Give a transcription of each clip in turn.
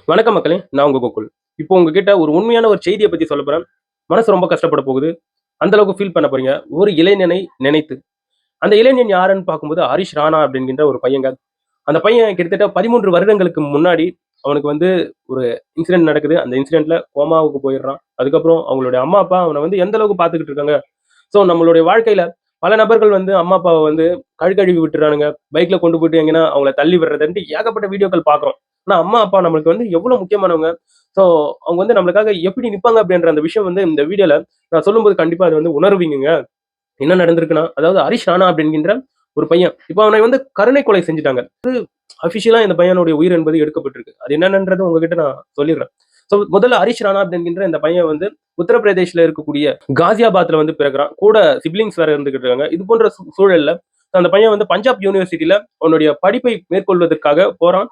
வணக்கம் மக்களே, நான் உங்க கோகுல். இப்போ உங்ககிட்ட ஒரு உண்மையான ஒரு செய்திய பத்தி சொல்லப் போறேன். மனசு ரொம்ப கஷ்டப்பட போகுது. அந்த அளவுக்கு ஃபீல் பண்ண போறீங்க. ஒரு இளைஞனை நினைத்து. அந்த இளைஞன் யாருன்னு பார்க்கும்போது, ஹரிஷ் ராணா அப்படின்கின்ற ஒரு பையங்க. அந்த பையன் கிட்டத்தட்ட 13 வருடங்களுக்கு முன்னாடி அவனுக்கு வந்து ஒரு இன்சிடென்ட் நடக்குது. அந்த இன்சிடென்ட்ல கோமாவுக்கு போயிடுறான். அதுக்கப்புறம் அவங்களுடைய அம்மா, அப்பா அவன வந்து எந்த அளவுக்கு பார்த்துக்கிட்டு இருக்காங்க. ஸோ நம்மளுடைய வாழ்க்கையில பல நபர்கள் வந்து அம்மா, அப்பாவ வந்து கழுவி விட்டுறானுங்க. பைக்ல கொண்டு போயிட்டு எங்கனா அவங்கள தள்ளி விடுறதுன்ட்டு ஏகப்பட்ட வீடியோக்கள் பார்க்குறோம். ஆனா அம்மா, அப்பா நம்மளுக்கு வந்து எவ்வளோ முக்கியமானவங்க. ஸோ அவங்க வந்து நம்மளுக்காக எப்படி நிப்பாங்க அப்படின்ற அந்த விஷயம் வந்து இந்த வீடியோல நான் சொல்லும்போது கண்டிப்பா அது வந்து உணர்வீங்கங்க. என்ன நடந்திருக்குன்னா, அதாவது ஹரிஷ் ராணா அப்படிங்கின்ற ஒரு பையன். இப்ப அவனை வந்து கருணை கொலை செஞ்சுட்டாங்க. அபிஷியலா இந்த பையனுடைய உயிர் என்பது எடுக்கப்பட்டிருக்கு. அது என்னன்றது உங்ககிட்ட நான் சொல்லிடுறேன். ஸோ முதல்ல ஹரிஷ் ராணா அப்படிங்கின்ற இந்த பையன் வந்து உத்தரப்பிரதேஷ்ல இருக்கக்கூடிய காசியாபாத்ல வந்து பிறக்குறான். கூட சிப்லிங்ஸ் வேற இருந்துகிட்டு இருக்காங்க. இது போன்ற சூழல்ல அந்த பையன் வந்து பஞ்சாப் யூனிவர்சிட்டில அவனுடைய படிப்பை மேற்கொள்வதற்காக போறான்.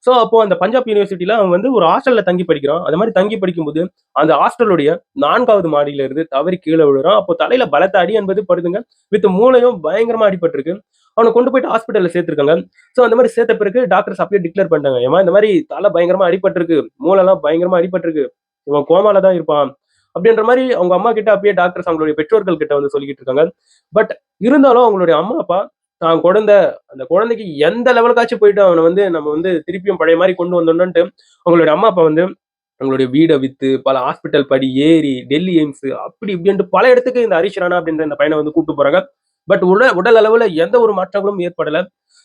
ஸோ அப்போ அந்த பஞ்சாப் யூனிவர்சிட்டில அவன் வந்து ஒரு ஹாஸ்டல்ல தங்கி படிக்கிறான். அது மாரி தங்கி படிக்கும்போது அந்த ஹாஸ்டலுடைய 4வது மாடியில இருந்து தவறி கீழ விழுறான். அப்போ தலையில பலத்த அடி என்பது படுதுங்க. வித் மூளையும் பயங்கரமா அடிபட்டிருக்கு. அவன கொண்டு போயிட்டு ஹாஸ்பிட்டல்ல சேர்த்திருக்காங்க. ஸோ அந்த மாரி சேர்த்த பிறகு டாக்டர்ஸ் அப்பயே டிக்ளேர் பண்ணிட்டாங்க. ஏம்மா இந்த மாரி தல பயங்கரமா அடிபட்டிருக்கு. மூளைலாம் பயங்கரமா அடிபட்டிருக்கு. இவன் கோமால தான் இருப்பான். அப்படின்ற மாரி அவங்க அம்மா கிட்ட அப்பயே டாக்டர்ஸ் அவங்களுடைய பெற்றோர்கள் கிட்ட வந்து சொல்லிக்கிட்டு இருக்காங்க. பட் இருந்தாலும் அவங்களுடைய அம்மா, அப்பா தான் குழந்தை அந்த குழந்தைக்கு எந்த லெவலுக்காச்சும் போயிட்டு அவன வந்து நம்ம வந்து திருப்பியும் பழைய மாரி கொண்டு வந்துடணும்ன்ட்டு அவங்களுடைய அம்மா, அப்பா வந்து அவங்களுடைய வீட வித்து, பல ஹாஸ்பிட்டல் படி ஏறி, டெல்லி எய்ம்ஸ் அப்படி இப்படின்ட்டு பல இடத்துக்கு இந்த ஹரிஷ் ராணா அப்படின்ற இந்த பையன வந்து கூட்டு போறாங்க. பட் உடல் அளவுல எந்த ஒரு மாற்றங்களும் ஏற்படல.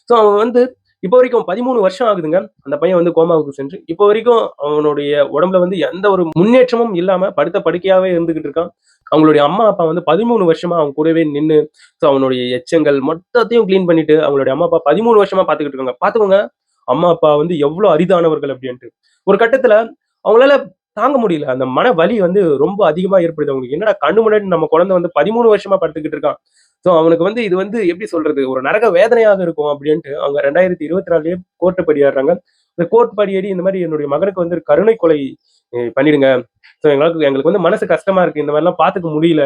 ஸோ அவன் வந்து இப்போ வரைக்கும் 13 வருஷம் ஆகுதுங்க. அந்த பையன் வந்து கோமாவுக்கு சென்று. இப்போ வரைக்கும் அவனுடைய உடம்புல வந்து எந்த ஒரு முன்னேற்றமும் இல்லாம படுத்த படுக்கையாவே இருந்துகிட்டு இருக்கான். அவங்களுடைய அம்மா, அப்பா வந்து 13 வருஷமா அவன் கூடவே நின்னு, ஸோ அவனுடைய எச்சங்கள் மொத்தத்தையும் கிளீன் பண்ணிட்டு, அவங்களுடைய அம்மா, அப்பா 13 வருஷமா பார்த்துக்கிட்டு இருக்காங்க. பார்த்துக்கோங்க, அம்மா, அப்பா வந்து எவ்ளோ அரிதானவர்கள் அப்படின்ட்டு. ஒரு கட்டத்துல அவங்களால தாங்க முடியல. அந்த மன வலி வந்து ரொம்ப அதிகமா ஏற்படுது அவங்களுக்கு. என்னடா கண்ணு முன்னாடி நம்ம குழந்தை வந்து 13 வருஷமா படுத்துக்கிட்டு இருக்கான். ஸோ அவனுக்கு வந்து இது வந்து எப்படி சொல்றது? ஒரு நரக வேதனையாக இருக்கும் அப்படின்ட்டு அவங்க 2024லயே கோர்ட் படி ஏறுறாங்க. இந்த கோர்ட் படி ஏறி இந்த மாரி என்னுடைய மகனுக்கு வந்து கருணை கொலை பண்ணிடுங்க. ஸோ எங்களுக்கு வந்து மனசு கஷ்டமா இருக்கு. இந்த மாரிலாம் பார்த்துக்க முடியல.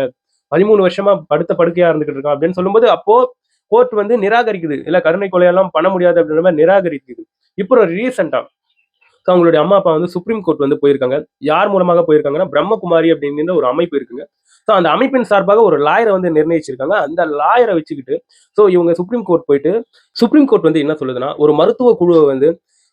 13 வருஷமா படுத்த படுக்கையா இருந்துகிட்டு இருக்கான் அப்படின்னு சொல்லும்போது, அப்போ கோர்ட் வந்து நிராகரிக்குது. இல்ல கருணை கொலையெல்லாம் பண்ண முடியாது அப்படின்ற மாரி நிராகரிக்குது. இப்போ ரீசென்ட்டா ஸோ அவங்களுடைய அம்மா, அப்பா வந்து சுப்ரீம் கோர்ட் வந்து போயிருக்காங்க. யார் மூலமாக போயிருக்காங்கன்னா, பிரம்மகுமாரி அப்படிங்கிற ஒரு அமைப்பு இருக்குங்க. ஸோ அந்த அமைப்பின் சார்பாக ஒரு லாயர வந்து நிர்ணயிச்சிருக்காங்க. அந்த லாயர வச்சுக்கிட்டு, ஸோ இவங்க சுப்ரீம் கோர்ட் போயிட்டு, சுப்ரீம் கோர்ட் வந்து என்ன சொல்லுதுன்னா, ஒரு மருத்துவ குழுவ வந்து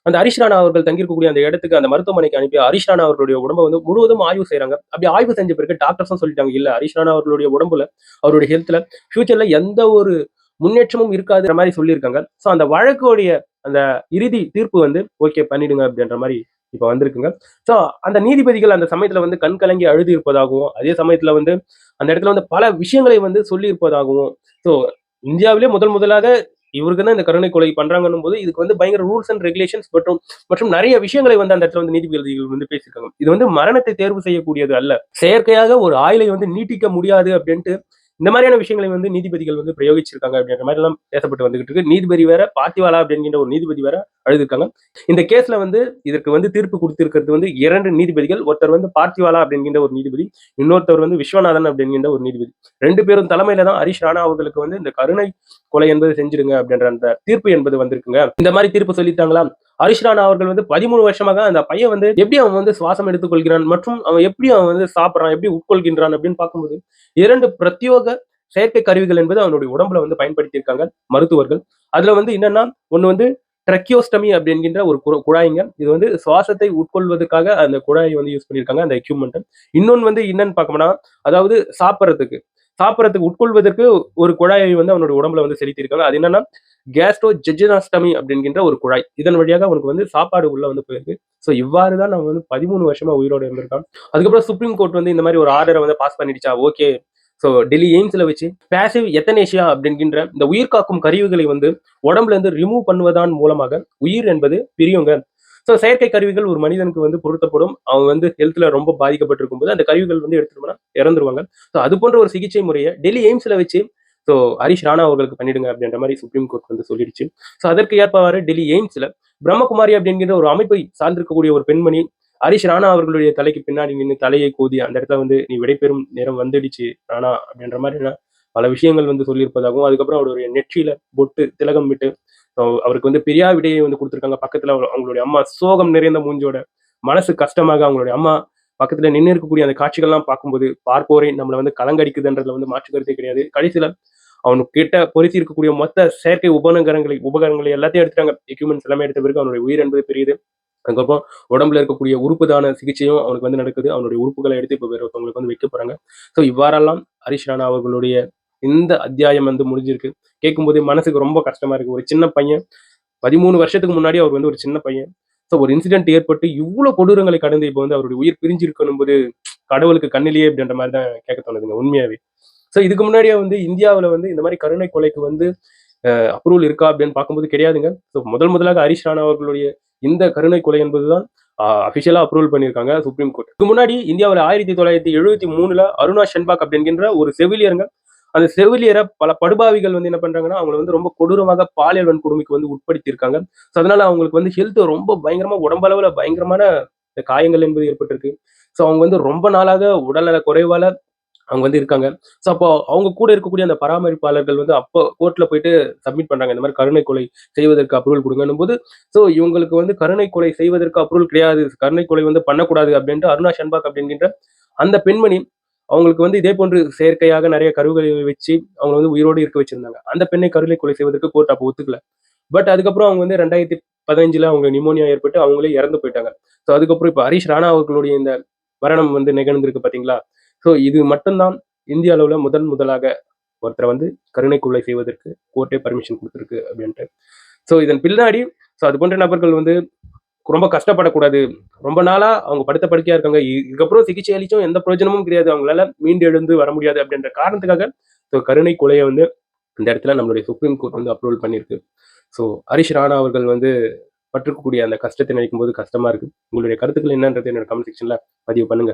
அந்த ஹரிஷ் ராணா அவர்கள் தங்கியிருக்கக்கூடிய அந்த இடத்துக்கு அந்த மருத்துவமனைக்கு அனுப்பி ஹரிஷ் ராணா அவர்களுடைய உடம்ப வந்து முழுவதும் ஆய்வு செய்றாங்க. அப்படி ஆய்வு செஞ்ச பிறகு டாக்டர்ஸும் சொல்லிட்டாங்க, இல்ல ஹரிஷ் ராணா அவர்களுடைய உடம்புல, அவருடைய ஹெல்த்ல ஃபியூச்சர்ல எந்த ஒரு முன்னேற்றமும் இருக்காதுன்ற மாரி சொல்லியிருக்காங்க. ஸோ அந்த வழக்குடைய அந்த இறுதி தீர்ப்பு வந்து ஓகே பண்ணிடுங்க அப்படின்ற மாரி இப்ப வந்திருக்குங்க. ஸோ அந்த நீதிபதிகள் அந்த சமயத்துல வந்து கண் கலங்கி அழுது இருப்பதாகவும், அதே சமயத்துல வந்து அந்த இடத்துல வந்து பல விஷயங்களை வந்து சொல்லி இருப்பதாகவும், ஸோ இந்தியாவிலே முதல் முதலாக இவருக்கு தான் இந்த கருணை கொலை பண்றாங்கன்னும் போது, இதுக்கு வந்து பயங்கர ரூல்ஸ் அண்ட் ரெகுலேஷன்ஸ் மற்றும் மற்றும் நெறைய விஷயங்களை வந்து அந்த இடத்துல வந்து நீதிபதிகள் வந்து பேசியிருக்காங்க. இது வந்து மரணத்தை தேர்வு செய்யக்கூடியது அல்ல. செயற்கையாக ஒரு ஆயுளை வந்து நீட்டிக்க முடியாது அப்படின்ட்டு இந்த மாதிரியான விஷயங்களை வந்து நீதிபதிகள் வந்து பிரயோகிச்சிருக்காங்க அப்படின்ற மாதிரி எல்லாம் பேசப்பட்டு வந்துகிட்டு இருக்கு. நீதிபதி வேற பாத்திவாலா அப்படிங்கிற ஒரு நீதிபதி வேற அழுதுருக்காங்க. இந்த கேஸ்ல வந்து இதற்கு வந்து தீர்ப்பு கொடுத்திருக்கிறது வந்து 2 நீதிபதிகள். ஒருத்தர் வந்து பார்த்திவாலா அப்படிங்கிற ஒரு நீதிபதி, இன்னொருத்தர் வந்து விஸ்வநாதன் அப்படிங்கிற ஒரு நீதிபதி. 2 பேரும் தலைமையில தான் ஹரிஷ் ராணா அவர்களுக்கு வந்து இந்த கருணை கொலை என்பது செஞ்சிருங்க அப்படின்ற அந்த தீர்ப்பு என்பது வந்திருக்குங்க. இந்த மாதிரி தீர்ப்பு சொல்லிட்டாங்களா? ஹரிஷ் ராணா அவர்கள் வந்து 13 வருஷமாக அந்த பையன் வந்து எப்படி அவன் வந்து சுவாசம் எடுத்துக் கொள்கிறான் மற்றும் அவன் எப்படி அவன் வந்து சாப்பிடுறான், எப்படி உட்கொள்கின்றான் அப்படின்னு பார்க்கும்போது 2 பிரத்யோக செயற்கை கருவிகள் என்பது அவனுடைய உடம்புல வந்து பயன்படுத்தி இருக்காங்க மருத்துவர்கள். அதுல வந்து என்னன்னா, ஒண்ணு வந்து ட்ரக்கியோஸ்டமி அப்படிங்கிற ஒரு குழாய்ங்க. இது வந்து சுவாசத்தை உட்கொள்வதற்காக அந்த குழாயை வந்து யூஸ் பண்ணியிருக்காங்க அந்த எக்யூப்மெண்ட். இன்னொன்னு வந்து என்னன்னு பார்க்கணும்னா, அதாவது சாப்பிடறதுக்கு உட்கொள்வதற்கு ஒரு குழாயை வந்து அவனுடைய உடம்புல வந்து செலுத்தியிருக்காங்க. அது என்னன்னா கேஸ்ட்ரோ ஜெஜனாஸ்டமி அப்படிங்கிற ஒரு குழாய். இதன் வழியாக அவனுக்கு வந்து சாப்பாடு உள்ள வந்து போயிருக்கு. ஸோ இவ்வாறு தான் அவன் வந்து 13 வருஷமா உயிரோட இருந்திருக்கான். அதுக்கப்புறம் சுப்ரீம் கோர்ட் வந்து இந்த மாதிரி ஒரு ஆர்டரை வந்து பாஸ் பண்ணிடுச்சா, ஓகே. ஸோ டெல்லி எய்ம்ஸ்ல வச்சு பேசிவ் எத்தனேஷியா அப்படிங்கின்ற இந்த உயிர் காக்கும் கருவிகளை வந்து உடம்புல இருந்து ரிமூவ் பண்ணுவதன் மூலமாக உயிர் என்பது பிரியுங்க. ஸோ செயற்கை கருவிகள் ஒரு மனிதனுக்கு வந்து பொருத்தப்படும். அவங்க வந்து ஹெல்த்ல ரொம்ப பாதிக்கப்பட்டிருக்கும் போது அந்த கருவிகள் வந்து எடுத்துட்டு போனா இறந்துருவாங்க. ஸோ அது போன்ற ஒரு சிகிச்சை முறையை டெல்லி எய்ம்ஸ்ல வச்சு ஸோ ஹரிஷ் ராணா அவர்களுக்கு பண்ணிடுங்க அப்படின்ற மாதிரி சுப்ரீம் கோர்ட் வந்து சொல்லிடுச்சு. ஸோ அதற்கு ஏற்பவாறு டெல்லி எய்ம்ஸ்ல பிரம்மகுமாரி அப்படிங்கிற ஒரு அமைப்பை சார்ந்திருக்கக்கூடிய ஒரு பெண்மணி ஹரிஷ் ராணா அவர்களுடைய தலைக்கு பின்னாடி நின்று தலையை கோதி அந்த இடத்துல வந்து நீ விடைபெறும் நேரம் வந்துடுச்சு ராணா அப்படின்ற மாதிரி பல விஷயங்கள் வந்து சொல்லியிருப்பதாகவும், அதுக்கப்புறம் அவருடைய நெற்றியில பொட்டு திலகம் விட்டு அவருக்கு வந்து பெரியா விடையை வந்து கொடுத்திருக்காங்க. பக்கத்துல அவங்களுடைய அம்மா சோகம் நிறைந்த மூஞ்சோட மனசு கஷ்டமாக அவங்களுடைய அம்மா பக்கத்துல நின்று இருக்கக்கூடிய அந்த காட்சிகள்லாம் பார்க்கும்போது பார்ப்போரை நம்மளை வந்து கலங்கடிக்குதுன்றதுல வந்து மாற்று கருத்தே கிடையாது. கடைசியில அவனுக்கு கிட்ட பொருத்தி இருக்கக்கூடிய மொத்த செயற்கை உபகரணங்களை எல்லாத்தையும் எடுத்துட்டாங்க. எக்யூப்மெண்ட்ஸ் எல்லாமே எடுத்த பிறகு அவனுடைய உயிர் என்பது பெரியது. அதுக்கப்புறம் உடம்புல இருக்கக்கூடிய உறுப்பு தான சிகிச்சையும் அவனுக்கு வந்து நடக்குது. அவனுடைய உறுப்புகளை எடுத்து இப்ப வேற ஒருத்தவங்களுக்கு வந்து வைக்க போறாங்க. ஸோ இவ்வாறெல்லாம் ஹரிஷ் ராணா அவர்களுடைய இந்த அத்தியாயம் வந்து முடிஞ்சிருக்கு. கேட்கும்போதே மனசுக்கு ரொம்ப கஷ்டமா இருக்கு. ஒரு சின்ன பையன் 13 வருஷத்துக்கு முன்னாடி அவர் வந்து ஒரு சின்ன பையன். ஸோ ஒரு இன்சிடென்ட் ஏற்பட்டு இவ்ளோ கொடூரங்களை கடந்து இப்ப வந்து அவருடைய உயிர் பிரிஞ்சிருக்கணும்போது கடவுளுக்கு கண்ணிலேயே அப்படின்ற மாரி தான் கேட்க தோணுதுங்க உண்மையாவே. ஸோ இதுக்கு முன்னாடியே வந்து இந்தியாவுல வந்து இந்த மாரி கருணை கொலைக்கு வந்து அப்ரூவல் இருக்கா அப்படின்னு பார்க்கும்போது கிடையாதுங்க. ஸோ முதலாக ஹரிஷ் ராணா அவர்களுடைய இந்த கருணை கொலை என்பதுதான் அபிஷியலா அப்ரூவல் பண்ணியிருக்காங்க சுப்ரீம் கோர்ட். இதுக்கு முன்னாடி இந்தியாவுல 1973ல அருணா ஷென்பக் அப்படிங்கின்ற ஒரு செவிலியருங்க. அந்த செவிலியரை பல படுபாவிகள் வந்து என்ன பண்றாங்கன்னா, அவங்கள வந்து ரொம்ப கொடூரமாக பாலியல் வன்கொடுமைக்கு வந்து உட்படுத்தியிருக்காங்க. ஸோ அதனால அவங்களுக்கு வந்து ஹெல்த் ரொம்ப பயங்கரமா உடம்பளவுல பயங்கரமான காயங்கள் என்பது ஏற்பட்டிருக்கு. ஸோ அவங்க வந்து ரொம்ப நாளாக உடல்நல குறைவால அவங்க வந்து இருக்காங்க. ஸோ அப்போ அவங்க கூட இருக்கக்கூடிய அந்த பராமரிப்பாளர்கள் வந்து அப்போ கோர்ட்ல போயிட்டு சப்மிட் பண்றாங்க. இந்த மாரி கருணை கொலை செய்வதற்கு அப்ரூவல் குடுங்கன்னும்போது, ஸோ இவங்களுக்கு வந்து கருணை கொலை செய்வதற்கு அப்ரூவல் கிடையாது. கருணை கொலை வந்து பண்ணக்கூடாது அப்டின்ட்டு அருணா ஷென்பக் அப்டின்கின்ற அந்த பெண்மணி அவங்களுக்கு வந்து இதே போன்று செயற்கையாக நெறைய கருவுகளை வச்சு அவங்கள வந்து உயிரோடு இருக்க வச்சிருந்தாங்க. அந்த பெண்ணை கருணை கொலை செய்வதற்கு கோர்ட் அப்போ ஒத்துக்கல. பட் அதுக்கப்புறம் அவங்க வந்து 2015ல அவங்க நிமோனியா ஏற்பட்டு அவங்களே இறந்து போயிட்டாங்க. ஸோ அதுக்கப்புறம் இப்ப ஹரிஷ் ராணா அவர்களுடைய இந்த மரணம் வந்து நிகழ்ந்திருக்கு பார்த்தீங்களா? ஸோ இது மட்டும் தான் இந்திய அளவுல முதலாக ஒருத்தர வந்து கருணை கொலை செய்வதற்கு கோர்ட்டே பர்மிஷன் குடுத்திருக்கு அப்படின்ட்டு. ஸோ இதன் பின்னாடி அது போன்ற நபர்கள் வந்து ரொம்ப கஷ்டப்படக்கூடாது. ரொம்ப நாளா அவங்க படுத்த படுக்கையா இருக்காங்க. இதுக்கப்புறம் சிகிச்சை அளிச்சும் எந்த பிரயோஜனமும் கிடையாது. அவங்களால மீண்டு எழுந்து வர முடியாது அப்படின்ற காரணத்துக்காக கருணை கொலைய வந்து இந்த இடத்துல நம்மளுடைய சுப்ரீம் கோர்ட் வந்து அப்ரூவல் பண்ணியிருக்கு. ஸோ ஹரிஷ் ராணா அவர்கள் வந்து பட்டிருக்கக்கூடிய அந்த கஷ்டத்தை நினைக்கும்போது கஷ்டமா இருக்கு. உங்களுடைய கருத்துக்கள் என்னன்றது என்னோட கமெண்ட் செக்ஷன்ல பதிவு பண்ணுங்க.